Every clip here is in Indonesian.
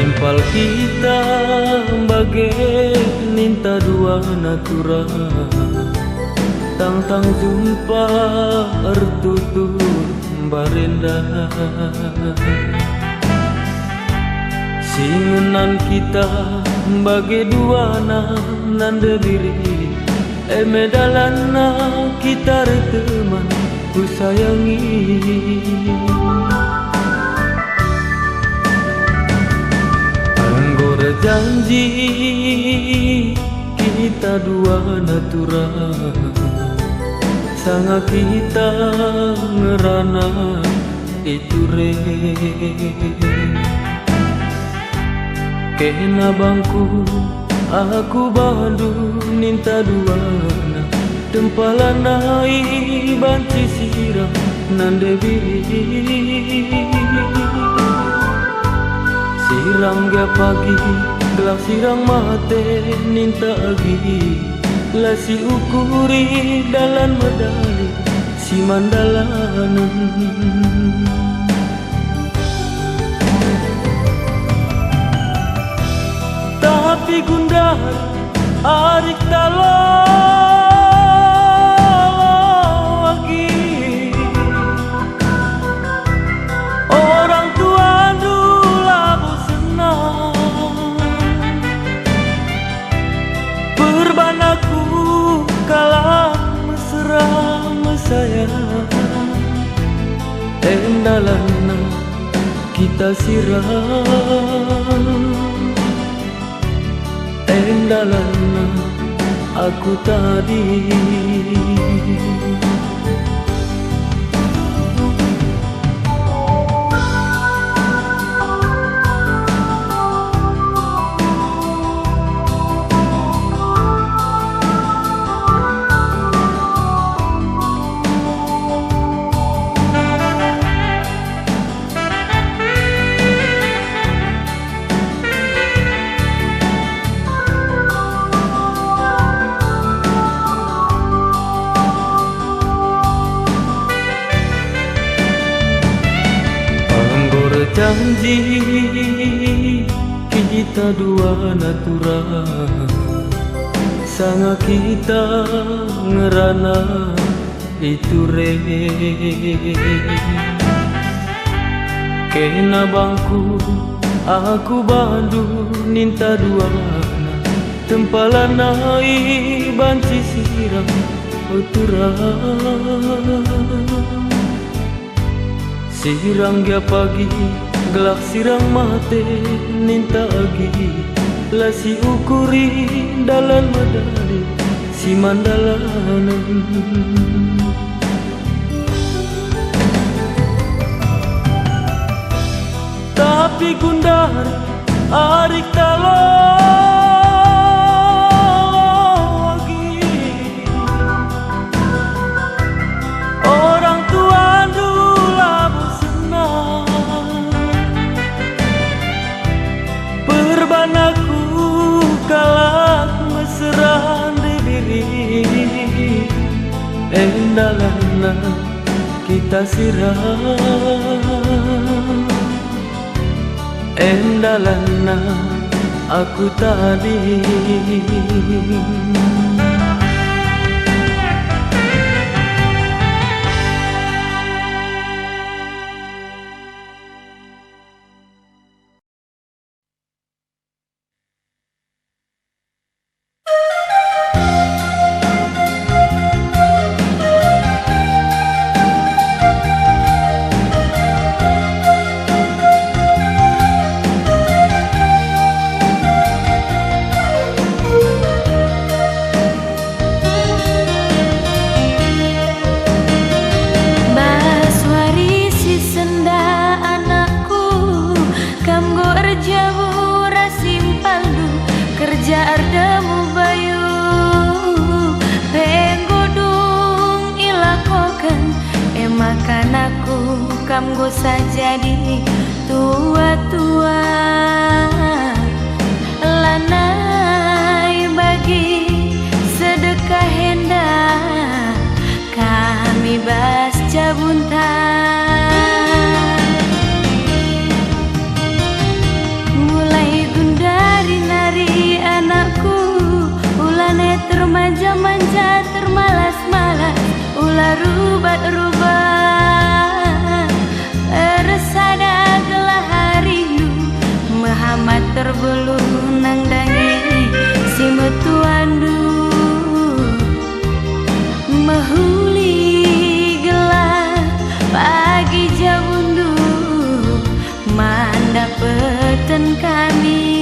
Nimpal kita bagai ninta dua natura, tang jumpa ertutur barenda. Singenan kita bagai dua nanda diri, medalana kita teman ku sayangi. Anggora janji kita dua natura, sanga kita ngerana itu re. Kena bangku aku bandu ninta duana, tempalana banci sirah nande biri. Sirang ga pagi gelap sirang mate ninta agi, lasi ukuri dalam medali si mandalanan. Tapi gundar arik lagi, orang tua dulu senang, berbanaku kalah mesra mesayang. Endalana kita sirang, endalana aku tadi. Janji kita dua natura, sanga kita ngerana itu re. Kena bangku aku bandu ninta duana, tempalana banci sirang uturang. Sirang ga pagi gelap sirang mate ninta agi, lasi ukuri dalam medali si mandalanan. Tapi gundar arik lagi, orang tua dulu senang, berbanaku kalah mesra diri. Endalana kita sirang, endalana aku tadi. Kamgo sajadi tua-tua, lanai bagi sedekah hendak kami bas cabuntan. Mulai termanja-manja termalas-malas ulah rubah-rubah resada gelah rindu Muhammad terbelung nang dangi si metuandu mahuli gelah pagi jabundu manda peten kami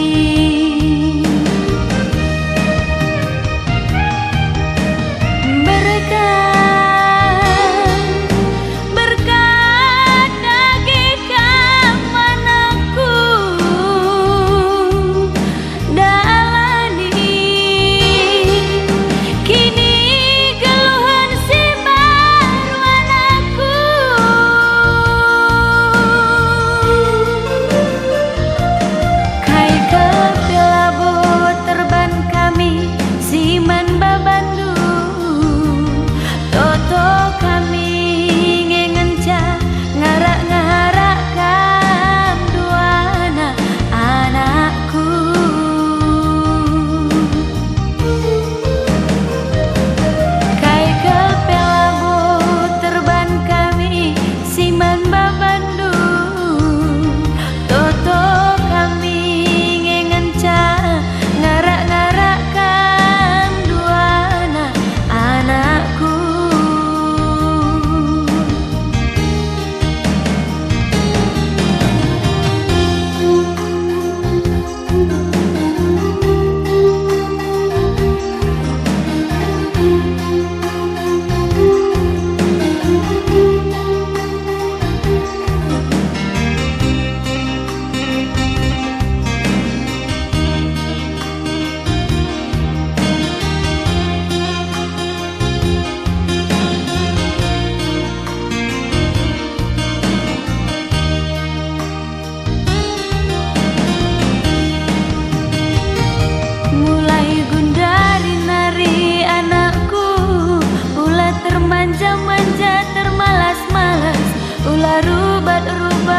manja-manja termalas-malas ulah rubah-rubah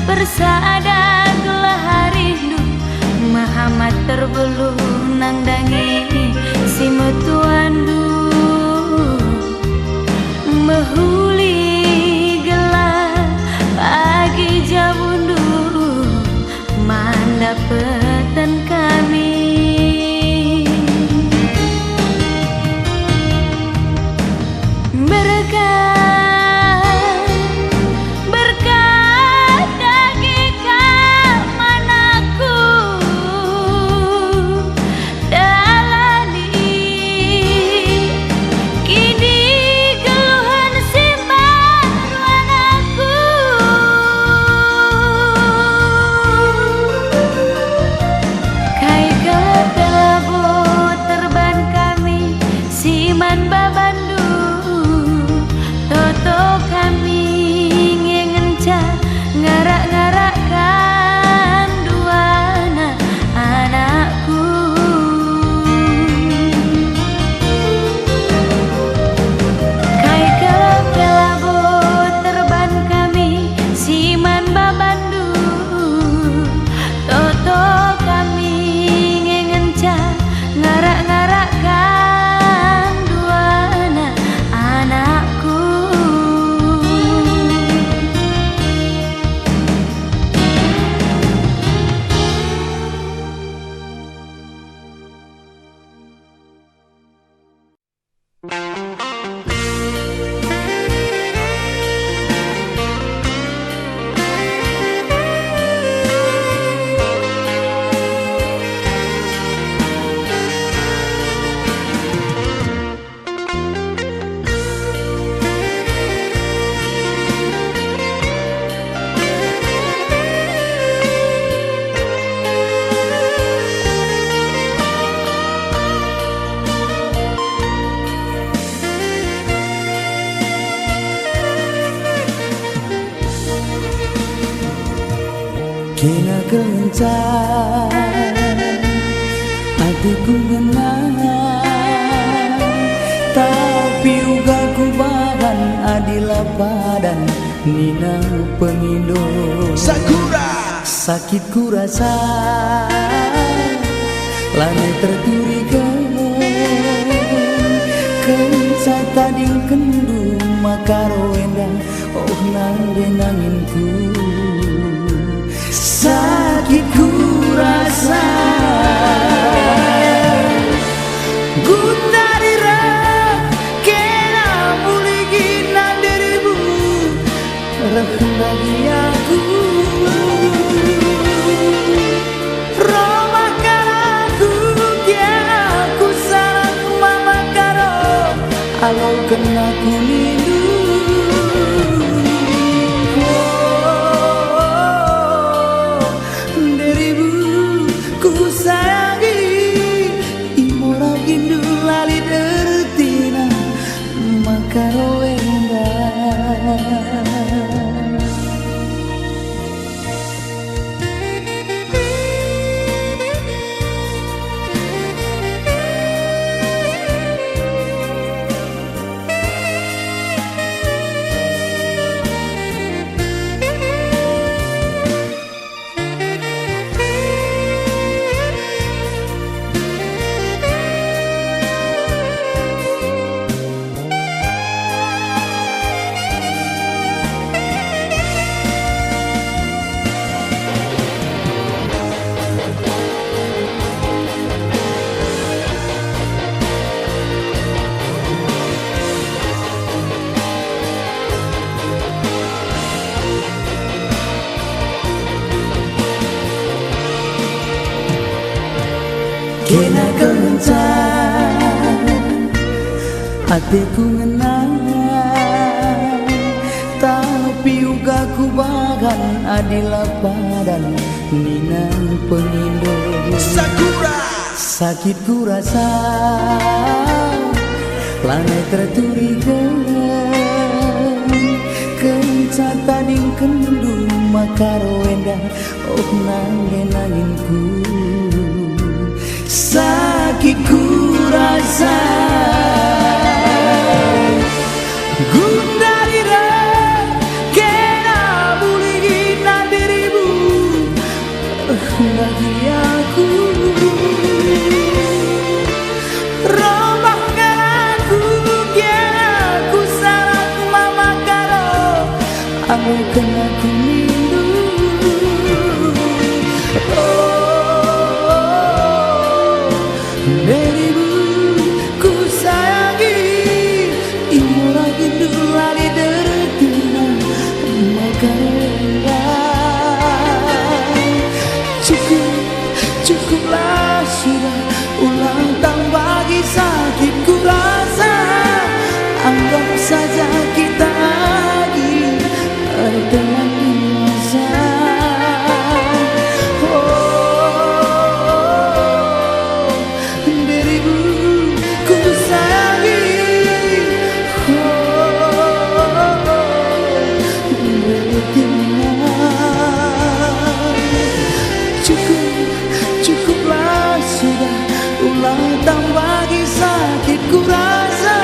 persada gelah rindu Muhammad terbelung nang dangi si metuandu mahuli gelah pagi jabundu manda peten kami Kena kencang hatiku ngenang, tapi uga ku bahan adila padan nina pengindo Sakura sakit ku rasa lani terturi tading kendu makaro endang oh nande nanginku sakit ku rasa gundarira kena muligi nanderibu rakendagi aku kalau kena kunindu deribu ku sayangi imora gindu lali dertina makaro enda kena kencang hatiku ngenang tapi uga ku bagan adila padan nina pengindo Sakura sakit ku rasa planet terturiga kencang tading kendu makaro endah oh nange nanginku sakit ku rasa gundarira kena buligi nandiribu lagi aku rombahkan aku kena ku salah mama karo aku kena kunindu deribu ku sayangi imura gindu lali dertina makanya cukuplah sudah ulang tahun bagi sakit ku rasa anggap saja kita lagi teman biasa. Cukuplah sudah ulang tahun bagi sakit ku rasa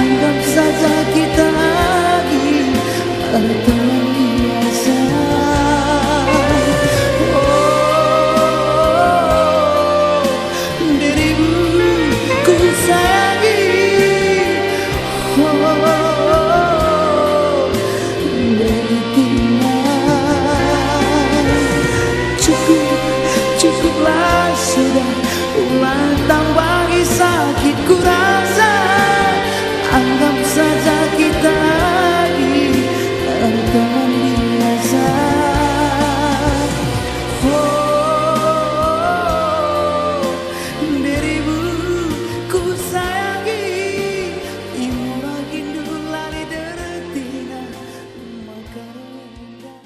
anggap saja kita lagi teman biasa. Dirimu ku sayangi cukuplah sudah ulang tahun bagi sakit ku rasa anggap saja kita lagi teman biasa. Dirimu ku sayangi imura gindu lali dertina makaro endah.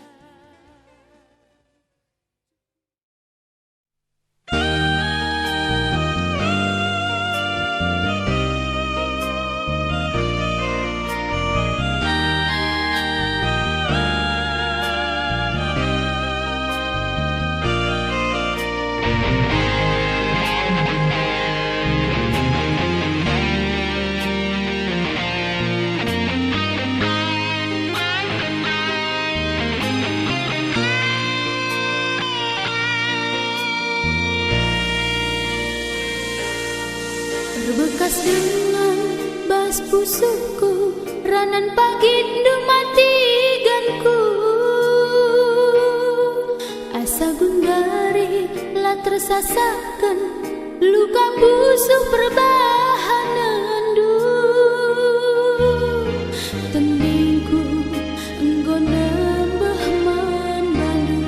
Terbekas dengan mas pusuku ranan pagi ndu mati ganku asa gundari la tersasakan luka busuk perbahanan du tendingku enggo nambah mandandu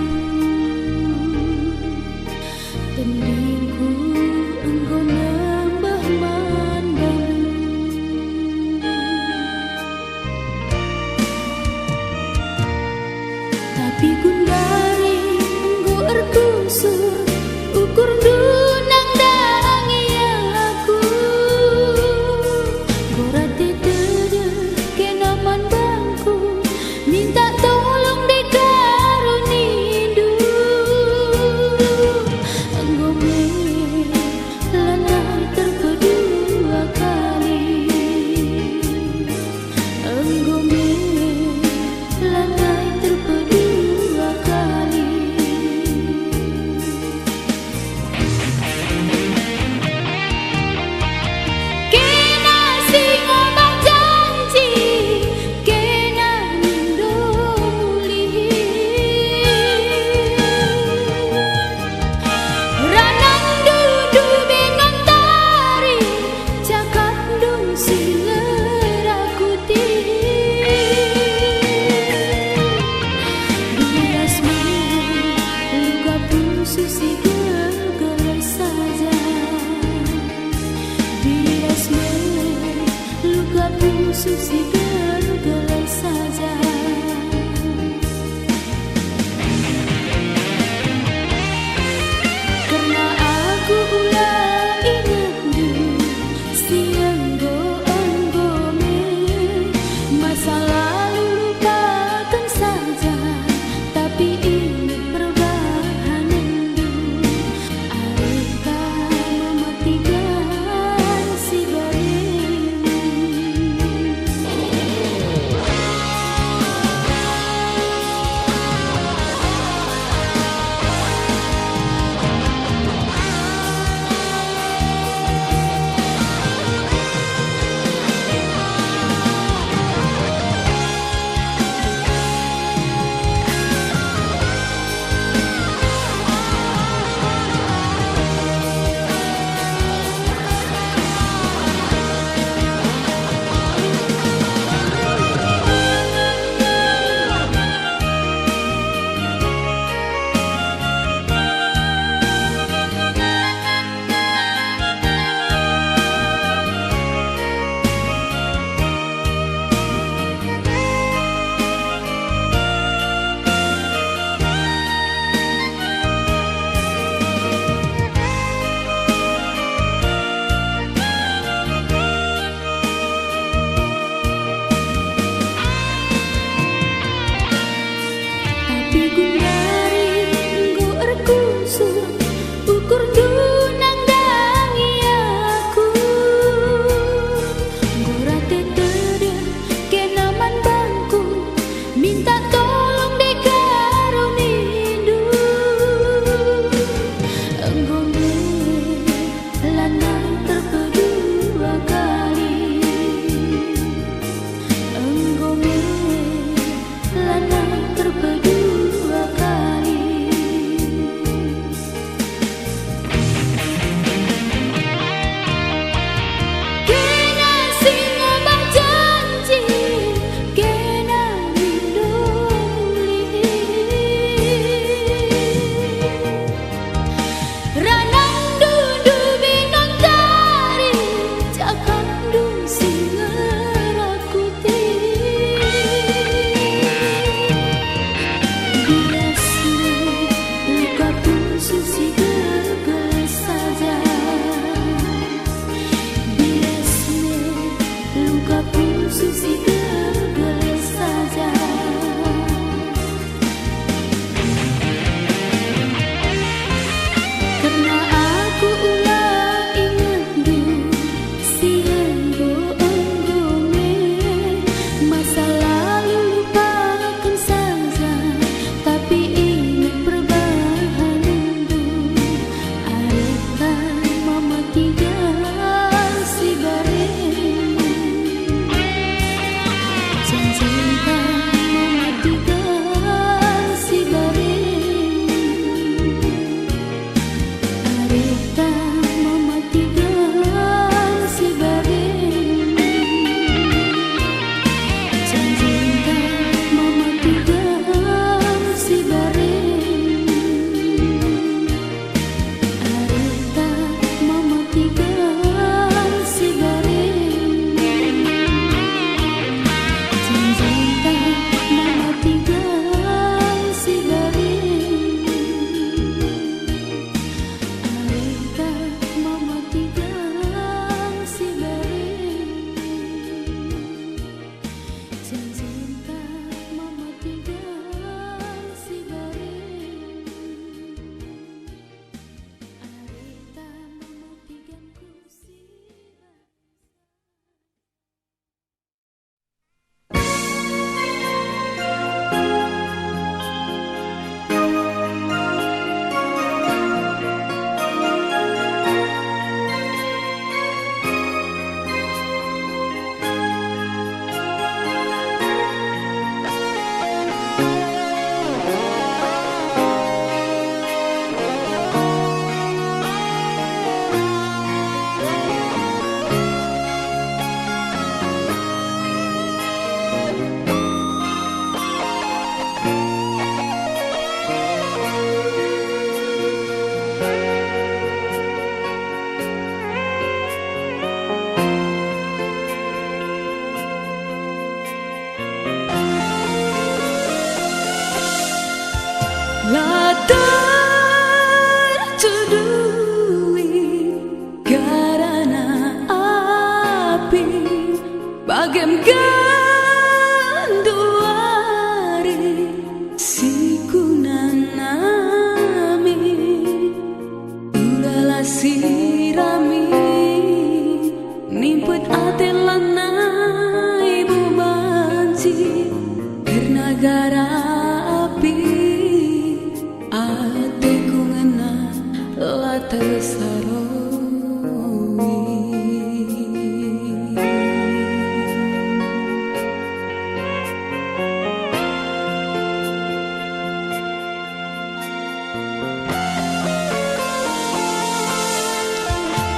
tendingku enggo nambah mandandu tapi gundari enggo erkusur ukur dunang dangi aku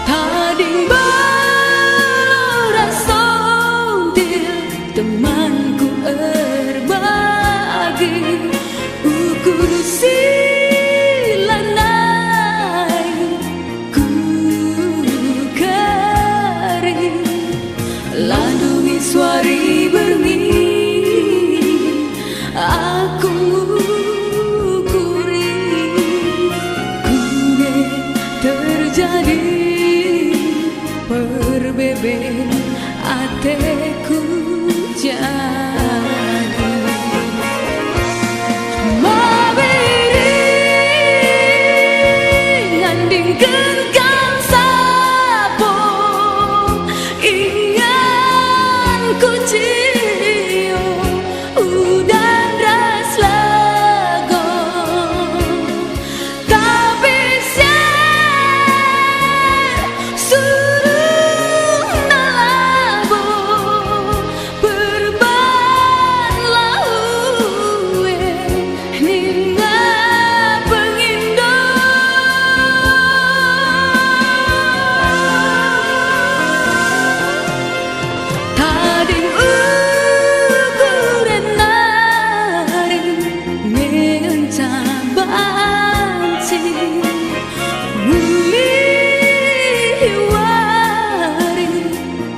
Tading berasal temanku berbagi ukur silanai ku kering landungi suari bengi aku ukuri kune terjadi perbeben ateku jadi mabiri ngandingkeun kang sapo ingan ku cio udan ras lago tapi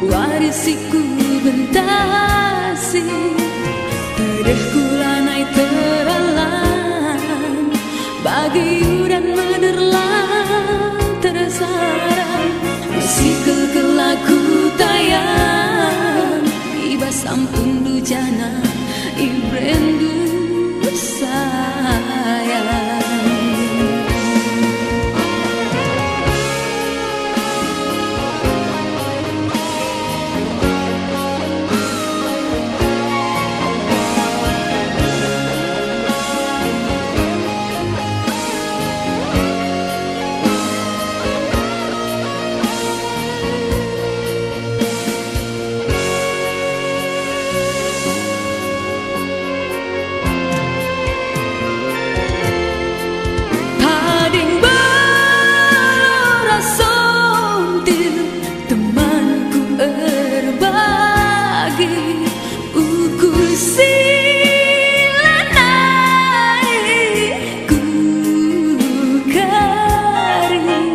warisiku bentasi terehku lanai teralan bagi udan menerlang tersarang musikal kelaku tayang iba sampun dujana ibrendu sayang. Ukur silanai ku kering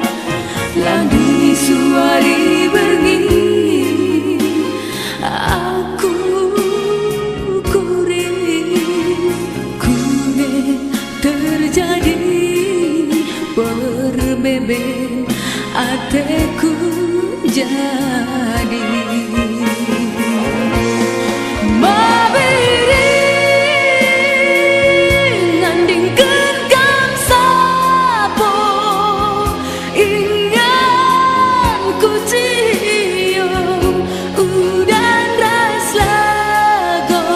landungi suari bengi aku kuring kune terjadi perbeben ateku jadi mabiri ngandingkeun kang sapo ingan ku cio udan ras lago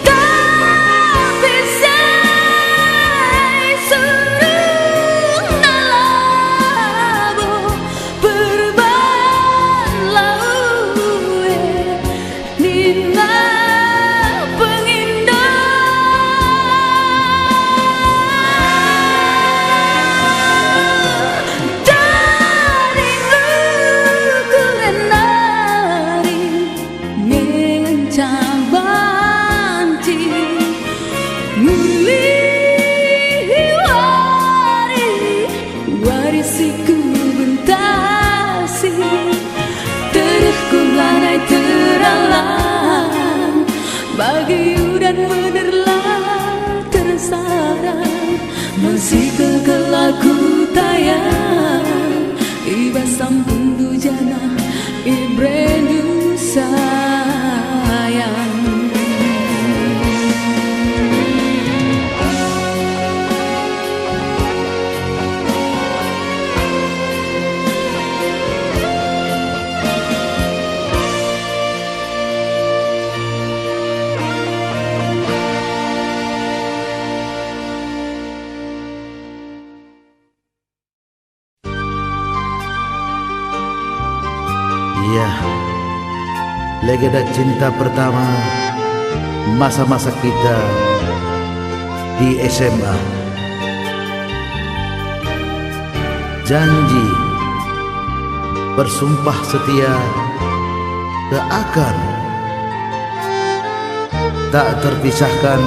tapi say surung nalabo berban laue nina pengindah dari luku lenari ngencang banti nguli warisiku bentasi terehku lanai teralang bagi udan menerlang tersarang musikal kelaku tayang iba sampun dujana ibrendu sayang. Ya, legenda cinta pertama masa-masa kita di SMA. Janji bersumpah setia tak akan tak terpisahkan,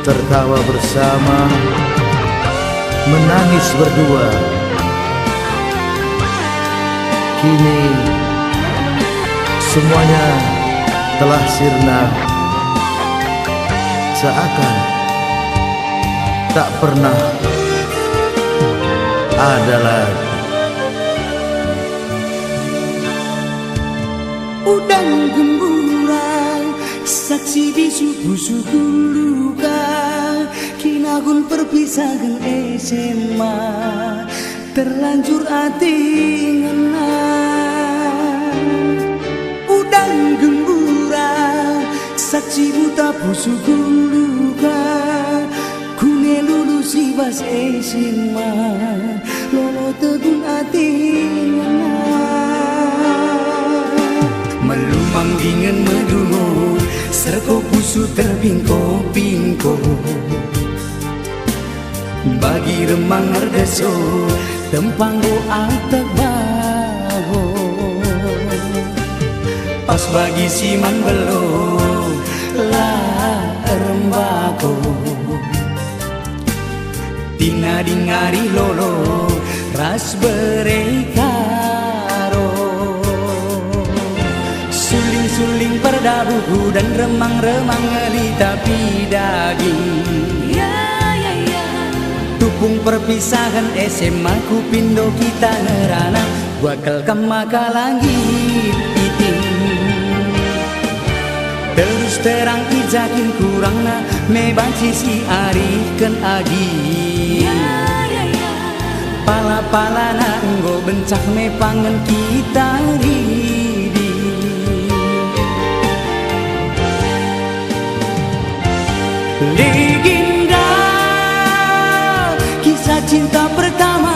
tertawa bersama, menangis berdua. Kini semuanya telah sirna, seakan tak pernah ada lagi. Udang gemburang, saksi bisu busuku luka, kinagun perpisahan SMA, terlanjur hati ngena. Udang gemburang, saksi buta busuku luka, kune lulusi bas SMA, lolo tegun hati ngena. Melumang dingin medungo, serko pusu terpingko-pingko, bagi remang ngerdeso, tempanggo atak baho. Pas bagi siman belum, lah rembako, tina dingari lolo, ras berekaro. Suling-suling perdabuku dan remang-remang ngeli tapi daging. Tupung perpisahan SMA ku pindo kita ngerana, wakal kemaka langit iting. Terus terang ijakin kurangna, me banci si ari ken agi. Pala-pala na enggo bencak me pangen kita ridi. Legenda kisah cinta pertama,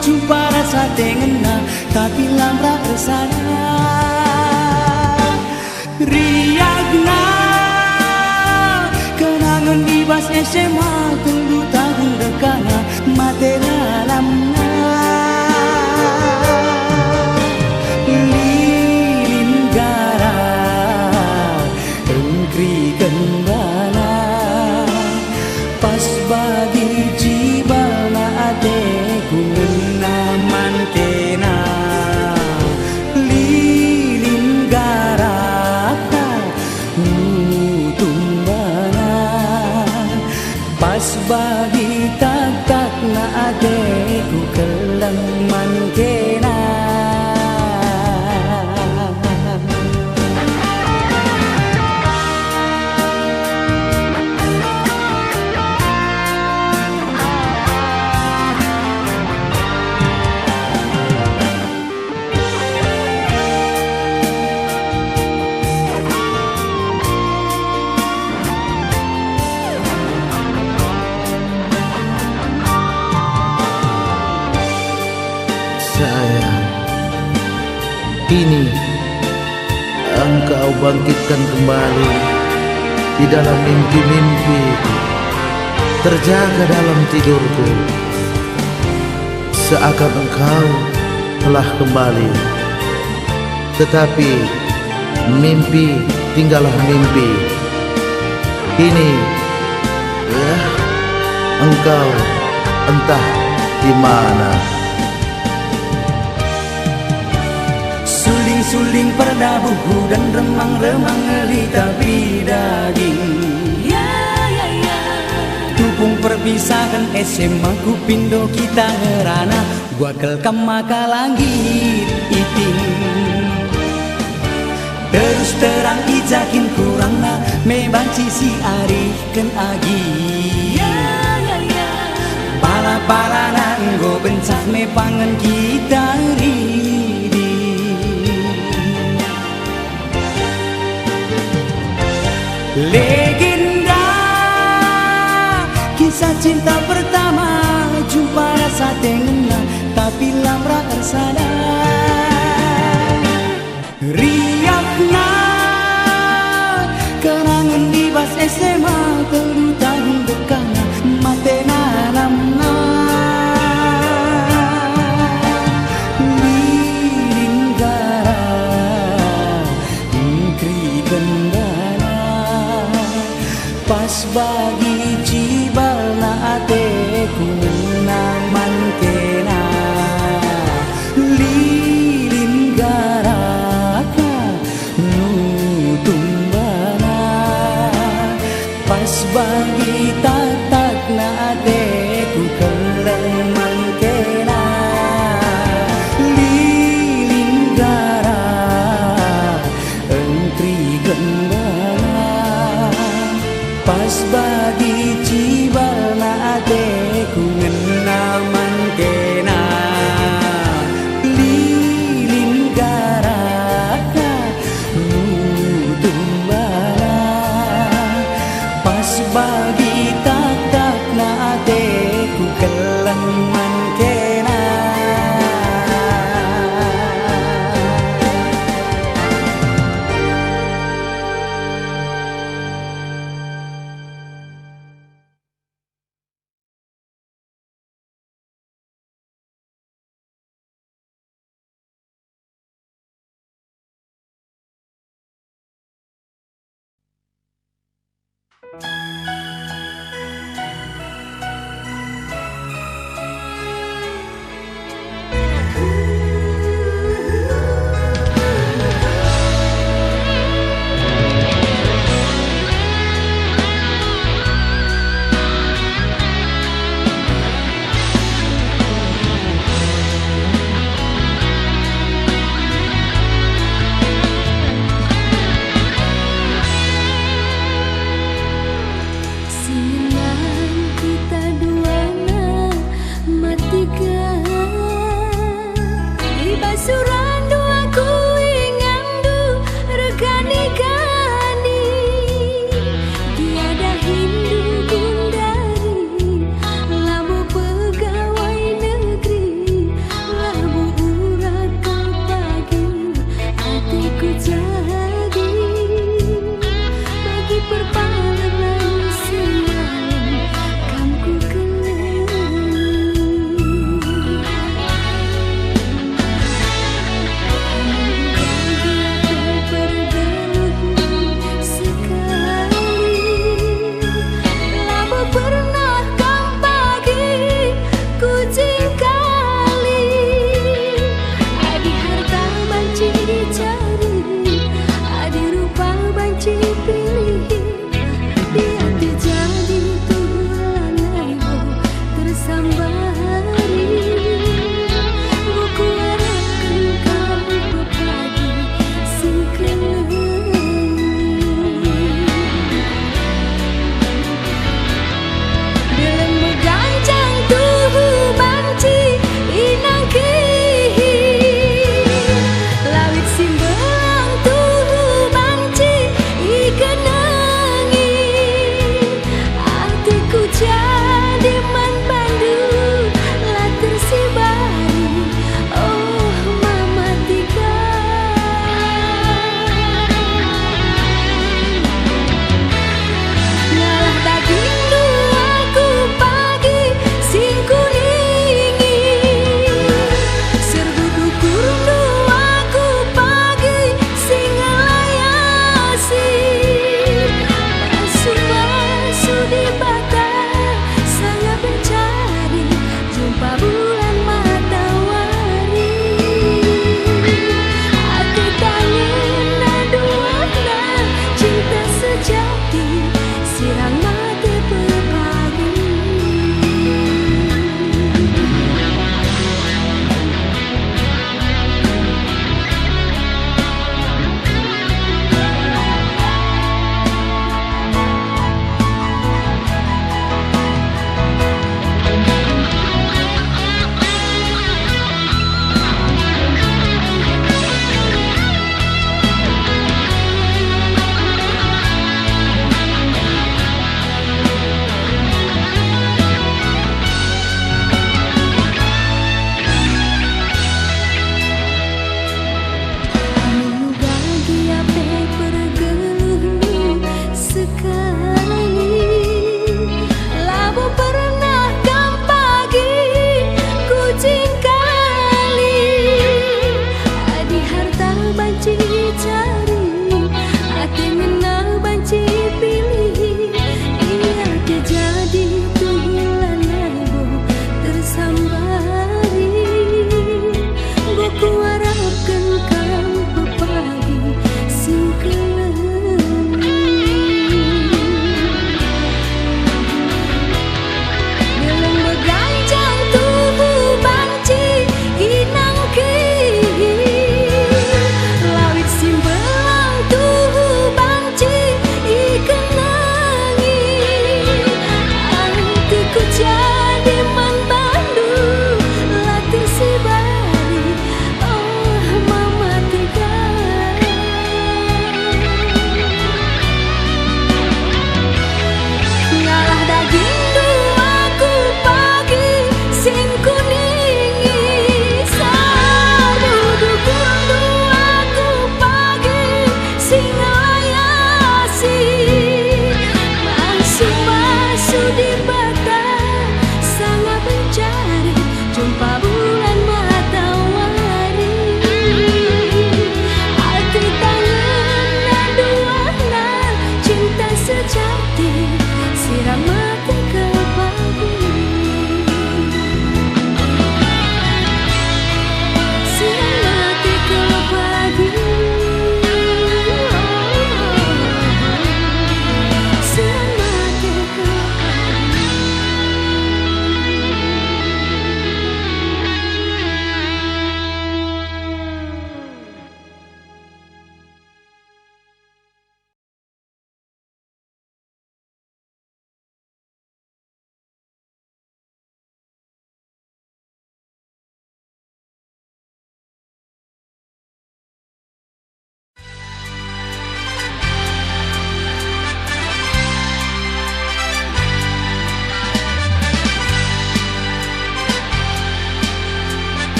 jumpa rasa tengena tapi lamra resana. Riagna kenangan di bas SMA, tunggu tahun dekana mate dalamna. Lilin gara engkri kembana, pas bagi jibal na adeku ngenaman kena. Lilin garaka tumbana, pas bagi tak na adeku keleman kena. Sayang, kini engkau bangkitkan kembali di dalam mimpi-mimpi, terjaga dalam tidurku, seakan engkau telah kembali. Tetapi mimpi tinggallah mimpi. Kini ya, engkau entah di mana. Suling perdabuku dan remang-remang ngeli tapi daging. Tupung perpisahan SMA ku pindo kita ngerana, wakal kemaka langit iting. Terus terang ijakin kurangna, me banci si ari ken agi. Pala-pala nanggo bencak me pangen kita ridi. Legenda kisah cinta pertama, jumpa rasa tengena tapi lamra suasana riakna kenangan di bas SMA telu tahun dekana matena namna liringgara ngkri kendana pas bagi cibal na ateku naman kena liringgara ka nutumbana pas bagi tatak na ateku keleman kena liringgara engkri gendana pas bagi cibal na ateku ngenaman kena liringgara ka nutumbana pas bagi tatak na ateku keleman kena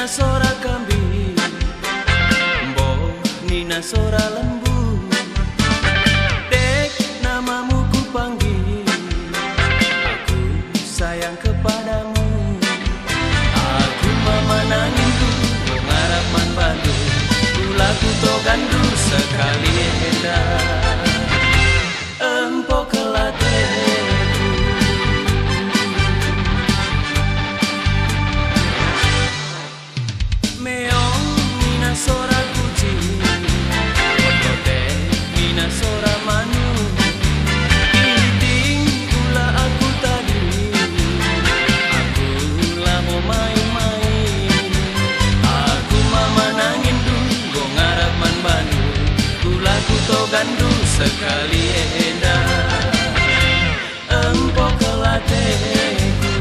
nina sora kambing, bo nina sora lembu. Dek, namamu ku panggil, aku sayang kepadamu. Aku mama nangin tu, ngarap man bandu, lagu to gandu sekali hendak empok kelateku. Meong nina sora kucing, otote nina sora manu. Iting pula aku tadi, aku lah mau main-main. Aku mama nangin du, go ngarap man bandu, lagu to gandu sekali hendak empok kelateku.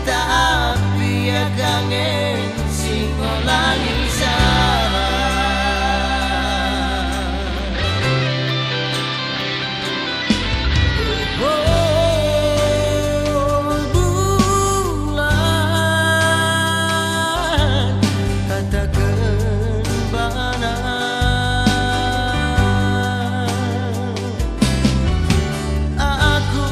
tapi ya kangen sing ulangi sarang. Oh, bulan katakan bana aku.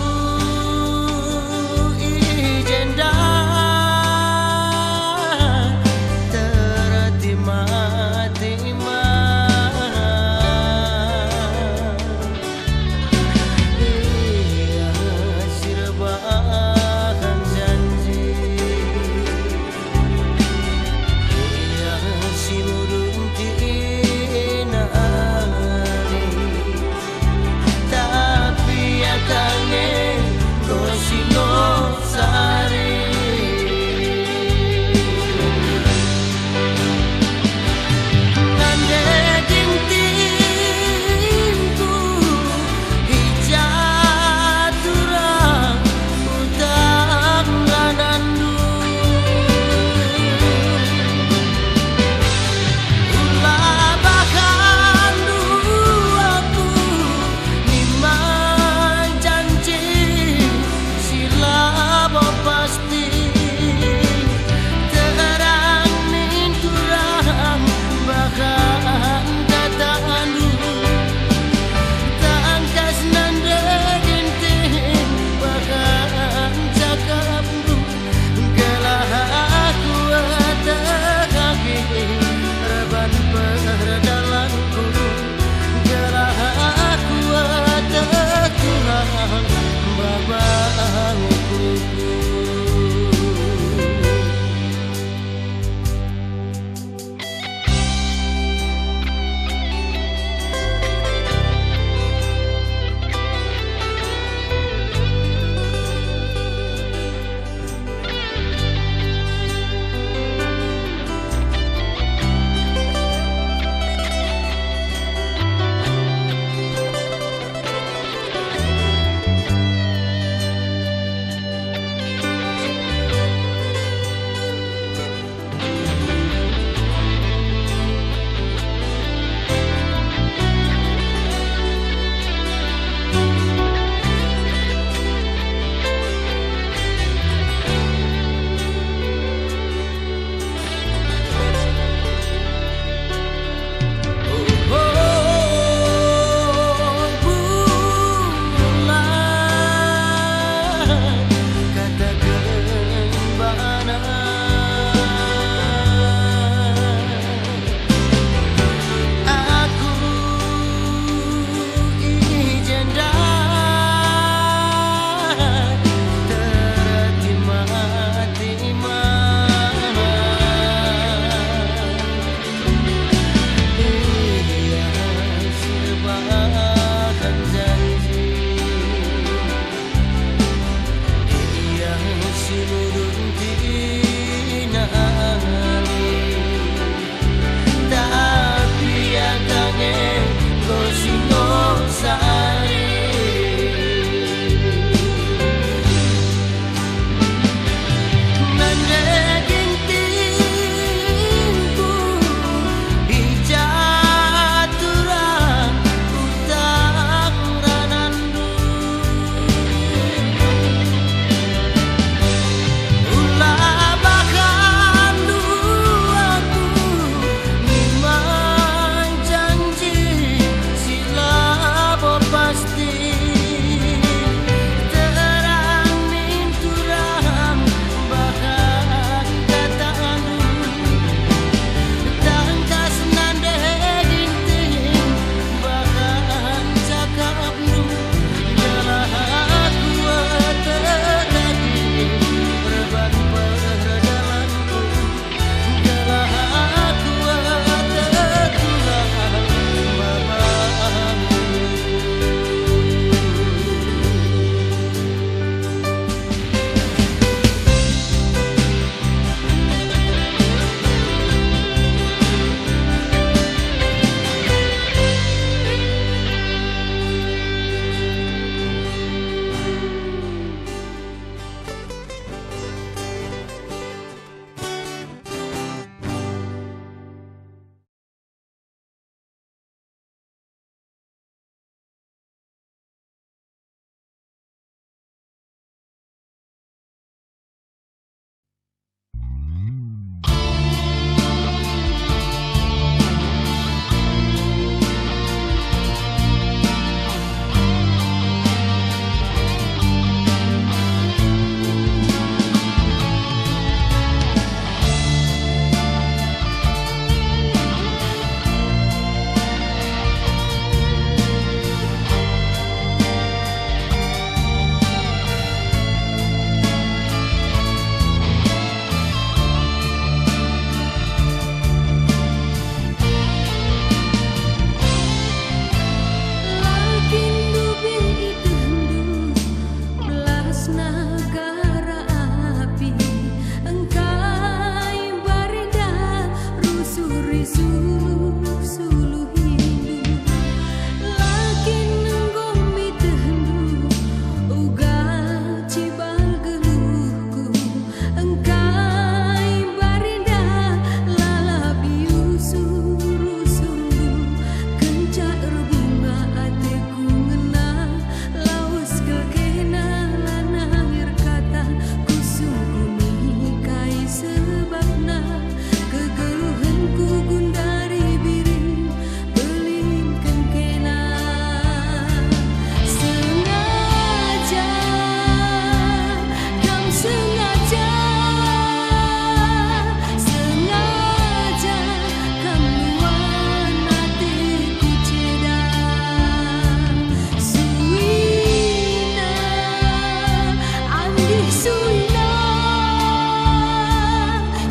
suina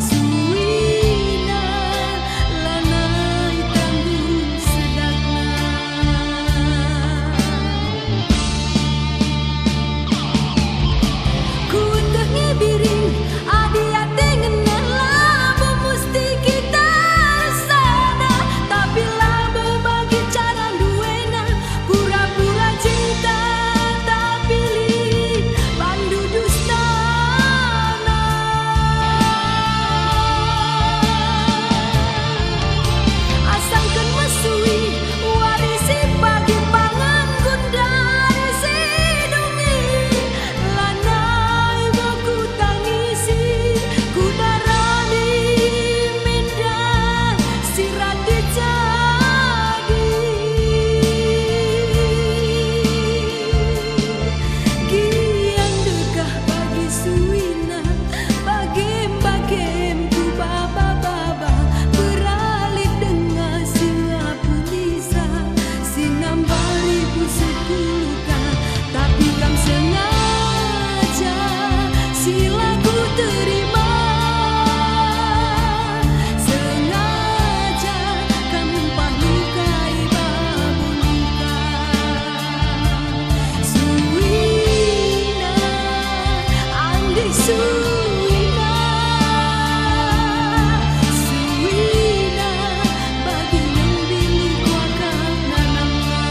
suina lanai tanggung sedakna ku teu ngibiring adi ate ngeunah labu musti kita sana tapi labu bagi cara duena pura-pura cinta tapi li pandu dustana asangkeun mesui warisi bagi panganggun dari sidungi lanai baku tangisi kudarani minda sirat dijadi giang dekah bagi suina bagem-bagem ku baba-baba beralit dengan singa pulisa sinambari busuk luka tapi kam sengaja sila ku terima sengaja kamu lukai babu luka suina andi suina suina bagi yang bilu wakak nanangna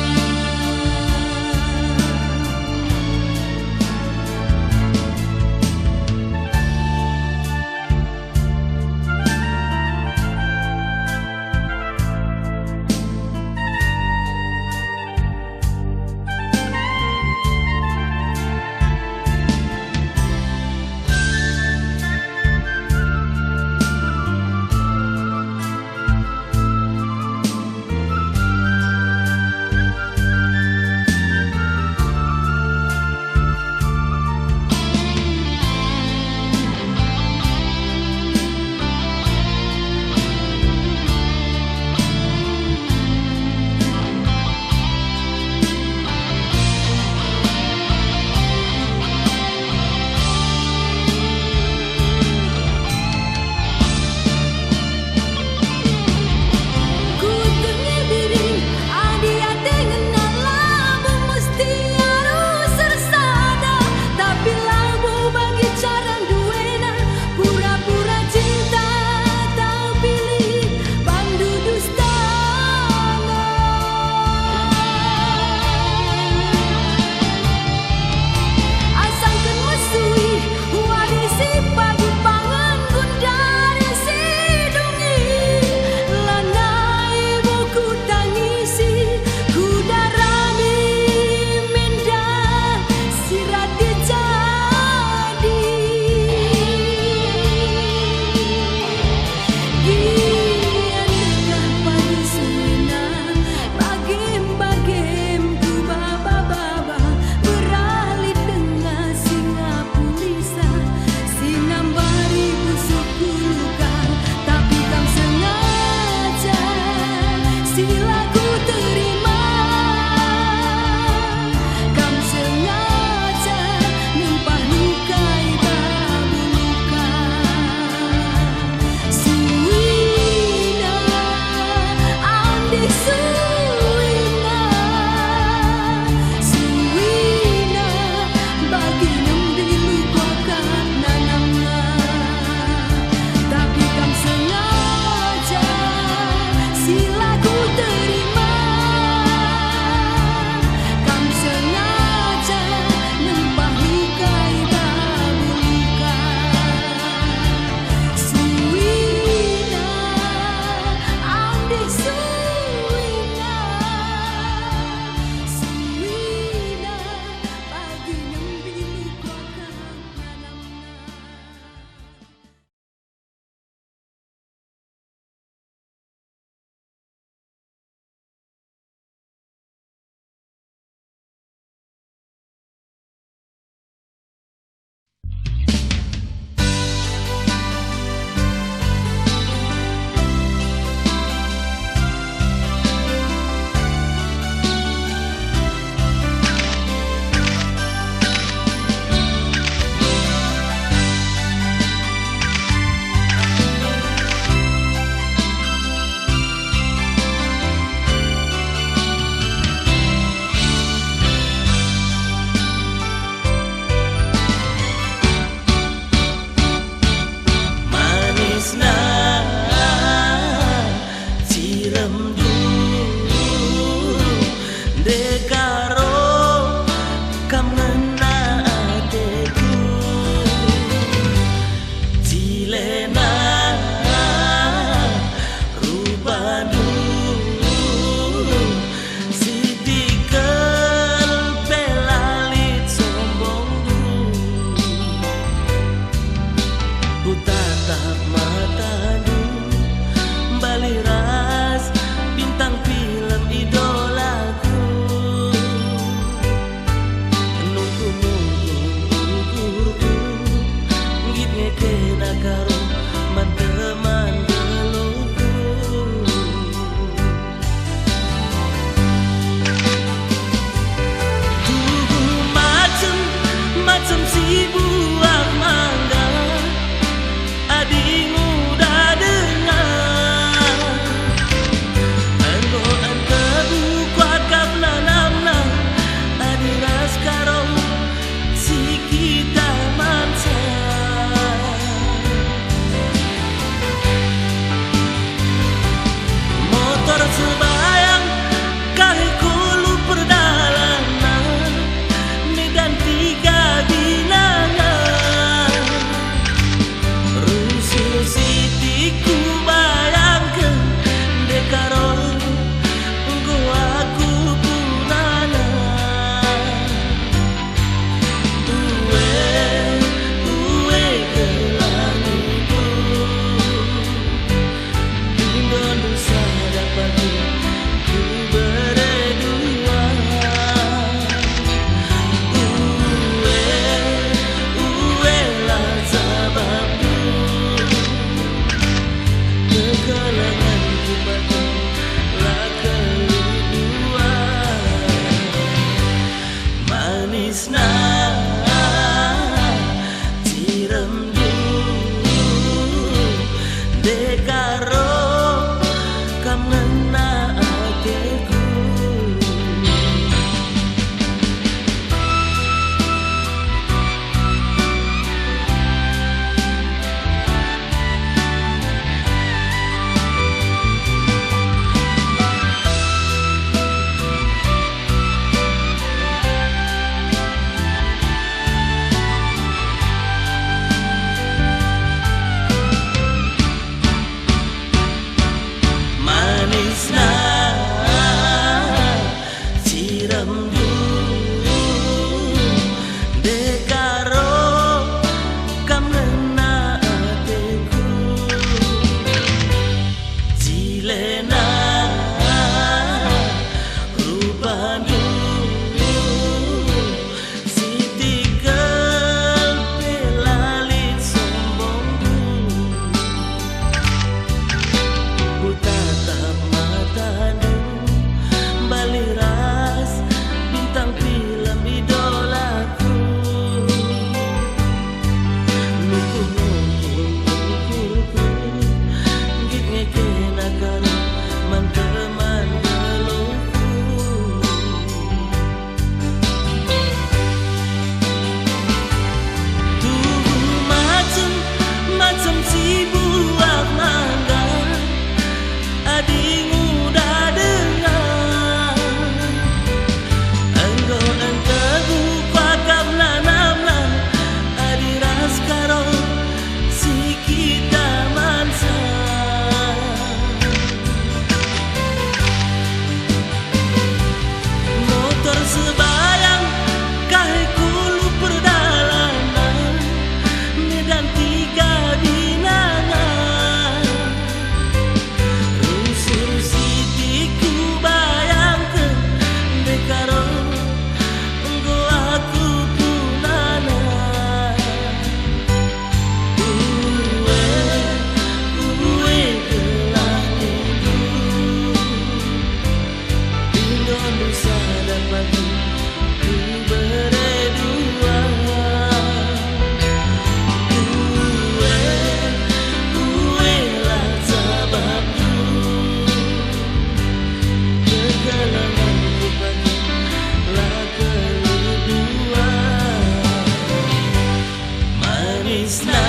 manisna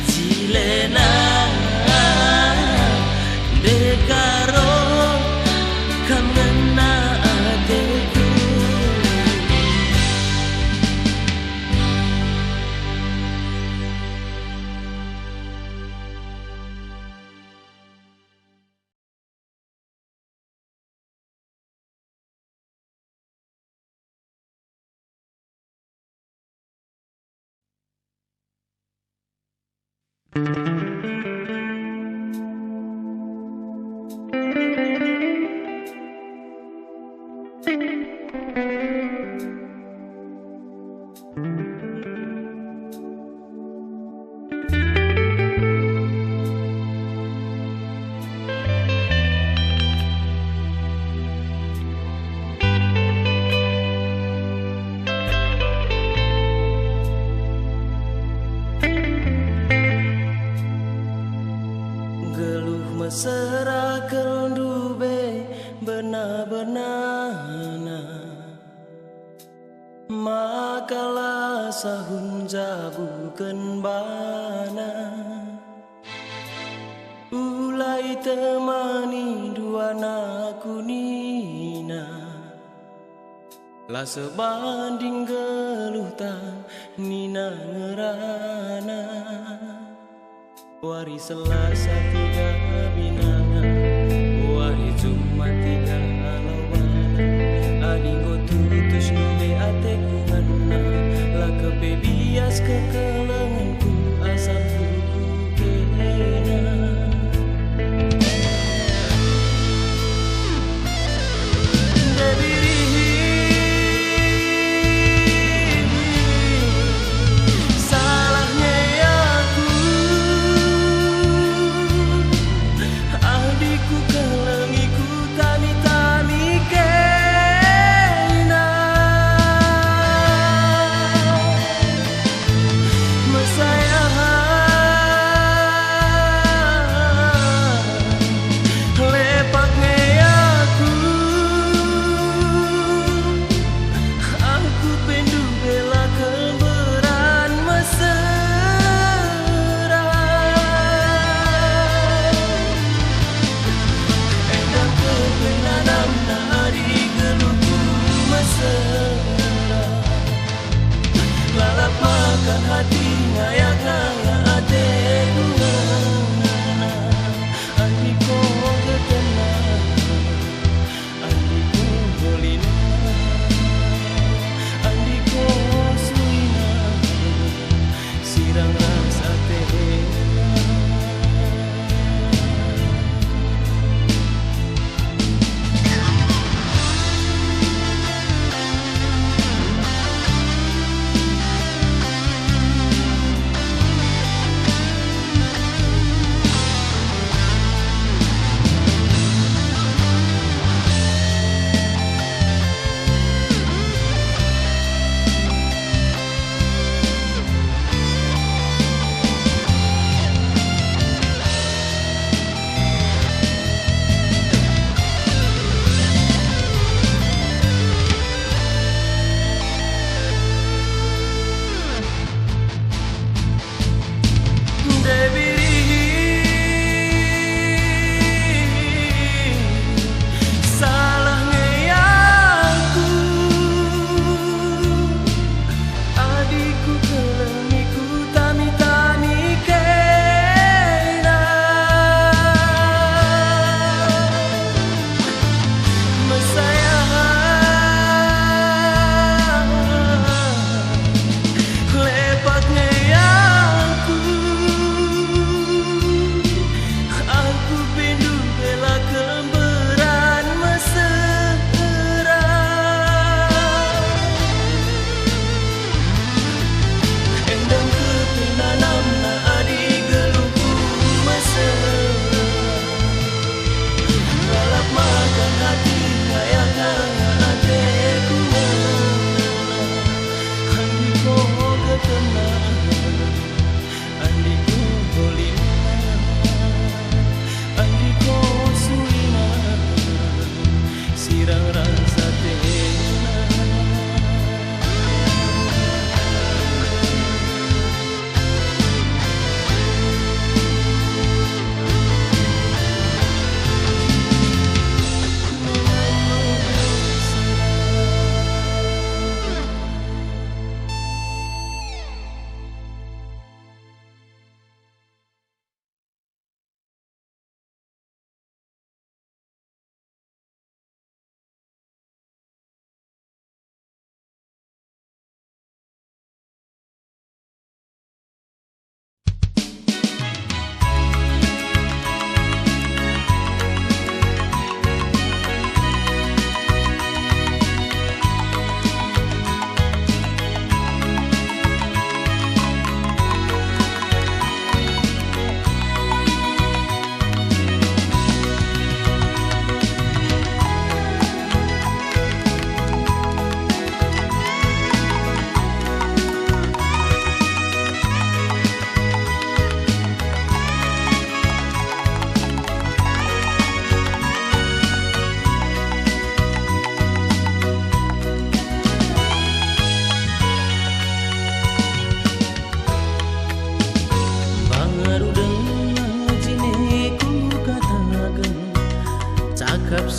jilena dekaro kamena ateku. Geluh mesra kendube benar-benarna makalah sahun jabukeun bana ulai temani duana kunina lah sebanding geluh tang nina ngerana. Wari Selasa 3 binanga, wari Jumat 3 lawana. Adinggo tutus nube ateku ngana, lah kebebias kekelenganku asam kuku kena.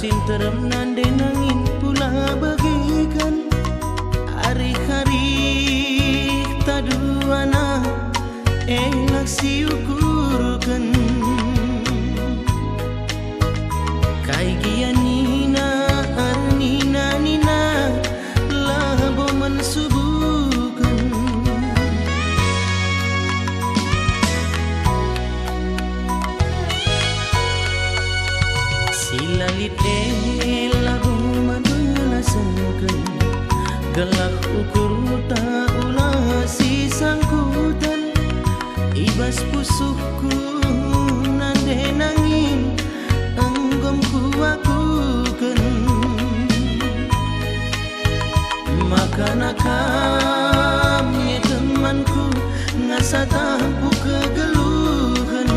sinterem nande nangin pula bagikan hari-hari taduana elak siukurkan kai gianina arnina nina labo mensubukan silalit labo membelasankan gelak ukur tak ulah si sangkutan ibas pusuhku nande nangin anggomku akukan maka nakamnya temanku ngasa tampu kegeluhan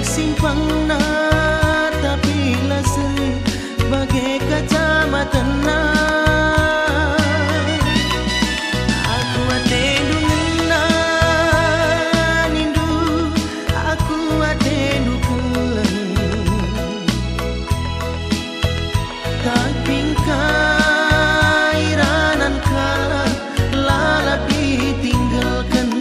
simpang na tapi lasri bagai kacamata na aku ate dungna nindu aku ate dukulan kaping kairanan kala lalap ditinggalkan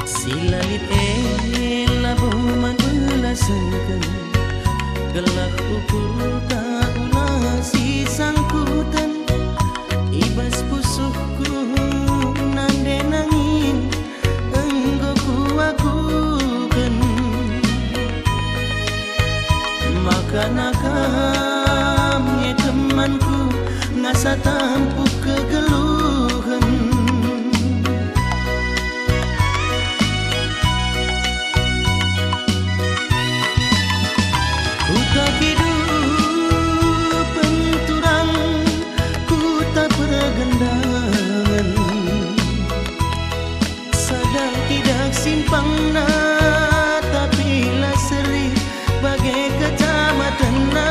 silalit labo membelasankan gelak ukur tak ulah si sangkutan ibas pusuhku nande nangin enggoku akukan maka nakamnya temanku ngasa tampu kegeluhan tak hidup penturang ku tak pergendangan sadar tidak simpang na tapi lasri bagai kacamata na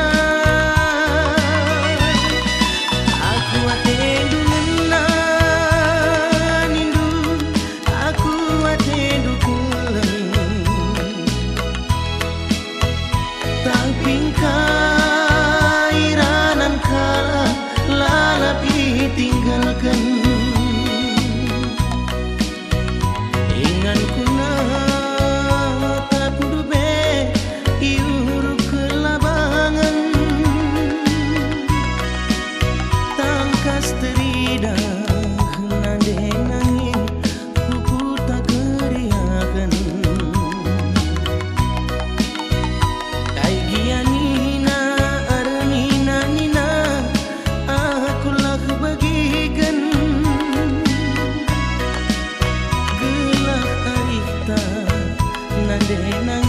aku ate dungna nindu aku ate dukulan taping kairanan kala lalap ditinggalkan inganku na tak dube iuru kelabangan tangkas teridah nande nangin kuku tak keriakan nande nang